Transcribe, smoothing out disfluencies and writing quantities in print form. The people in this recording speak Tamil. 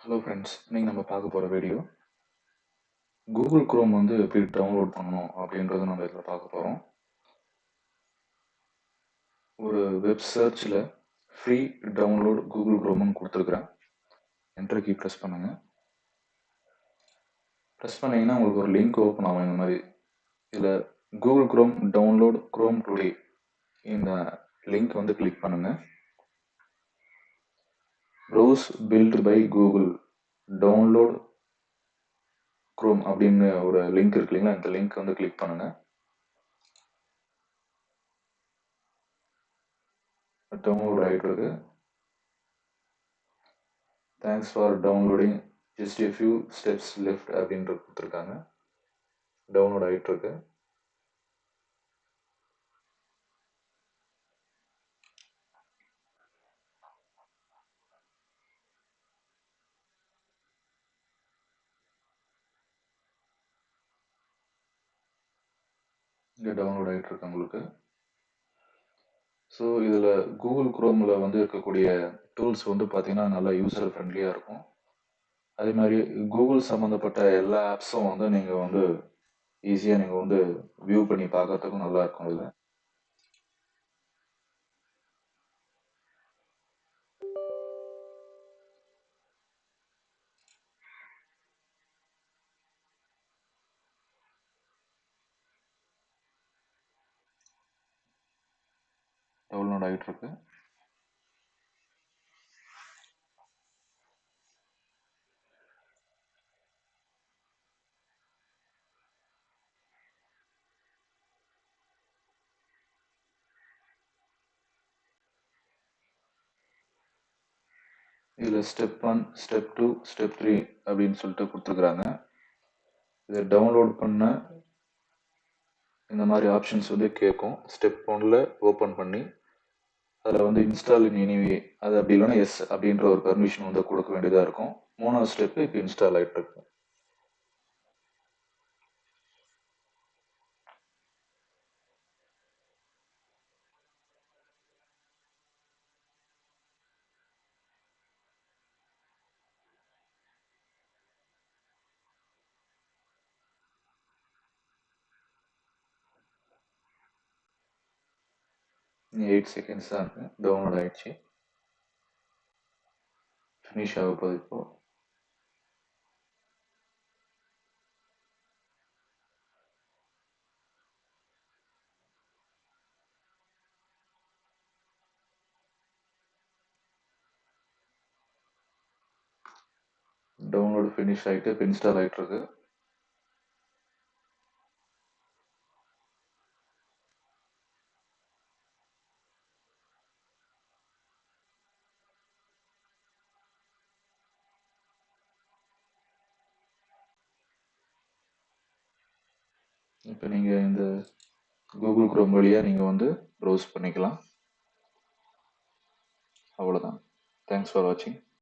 ஹலோ ஃப்ரெண்ட்ஸ், இன்னைக்கு நம்ம பார்க்க போகிற வீடியோ கூகுள் குரோம் வந்து எப்படி டவுன்லோட் பண்ணணும் அப்படின்றத நம்ம இதில் பார்க்க போகிறோம். ஒரு வெப் சர்ச்சில் ஃப்ரீ டவுன்லோட் கூகுள் குரோம்னு கொடுத்துருக்குறேன். என்டர் கீ ப்ரெஸ் பண்ணுங்கள். ப்ரெஸ் பண்ணிங்கன்னா உங்களுக்கு ஒரு லிங்க் ஓப்பன் ஆகும். இந்த மாதிரி இதில் Google Chrome download Chrome today இந்த லிங்க் வந்து கிளிக் பண்ணுங்கள். Browse built by Google download Chrome அப்படின்னு ஒரு லிங்க் இருக்கு இல்லைங்களா, இந்த லிங்க் வந்து கிளிக் பண்ணுங்கள். டவுன்லோட் ஆகிட்டு இருக்கு. Thanks for downloading, just a few steps left அப்படின்ற கொடுத்துருக்காங்க. டவுன்லோட் ஆகிட்டு இருக்கு. இங்கே டவுன்லோட் ஆகிட்டு இருக்கு உங்களுக்கு. ஸோ இதில் கூகுள் குரோமில் வந்து இருக்கக்கூடிய டூல்ஸ் வந்து பார்த்தீங்கன்னா நல்லா யூசர் ஃப்ரெண்ட்லியாக இருக்கும். அதே மாதிரி கூகுள் சம்மந்தப்பட்ட எல்லா ஆப்ஸும் வந்து நீங்கள் வந்து ஈஸியாக நீங்கள் வந்து வியூ பண்ணி பார்க்கறதுக்கும் நல்லா இருக்கும். இதில் டவுன்லோட் ஆகிட்டு இருக்கு. இதில் ஸ்டெப் 1, ஸ்டெப் 2, ஸ்டெப் 3 அப்படின்னு சொல்லிட்டு கொடுத்துருக்குறாங்க. இதை டவுன்லோட் பண்ண இந்த மாதிரி ஆப்ஷன்ஸ் வந்து கேட்கும். ஸ்டெப் 1ல் ஓப்பன் பண்ணி அதில் வந்து இன்ஸ்டால் இன் எனிவே அது அப்படி இல்லைன்னா எஸ் அப்படின்ற ஒரு பெர்மிஷன் வந்து கொடுக்க வேண்டியதாக இருக்கும். 3வது ஸ்டெப்பு இப்போ இன்ஸ்டால் ஆகிட்டு இருக்கு. இன்னும் 8 செகண்ட்ஸ் தான் இருக்கு. டவுன்லோட் ஆயிடுச்சு. ஃபினிஷ் ஆக போகுது இப்போ. டவுன்லோடு ஃபினிஷ் ஆகிட்டு இப்போ இன்ஸ்டால் ஆகிட்டு இருக்கு. இப்போ நீங்கள் இந்த கூகுள் குரோம் வழியாக நீங்கள் வந்து ப்ரௌஸ் பண்ணிக்கலாம். அவ்வளோதான். தேங்க்ஸ் ஃபார் வாட்சிங்.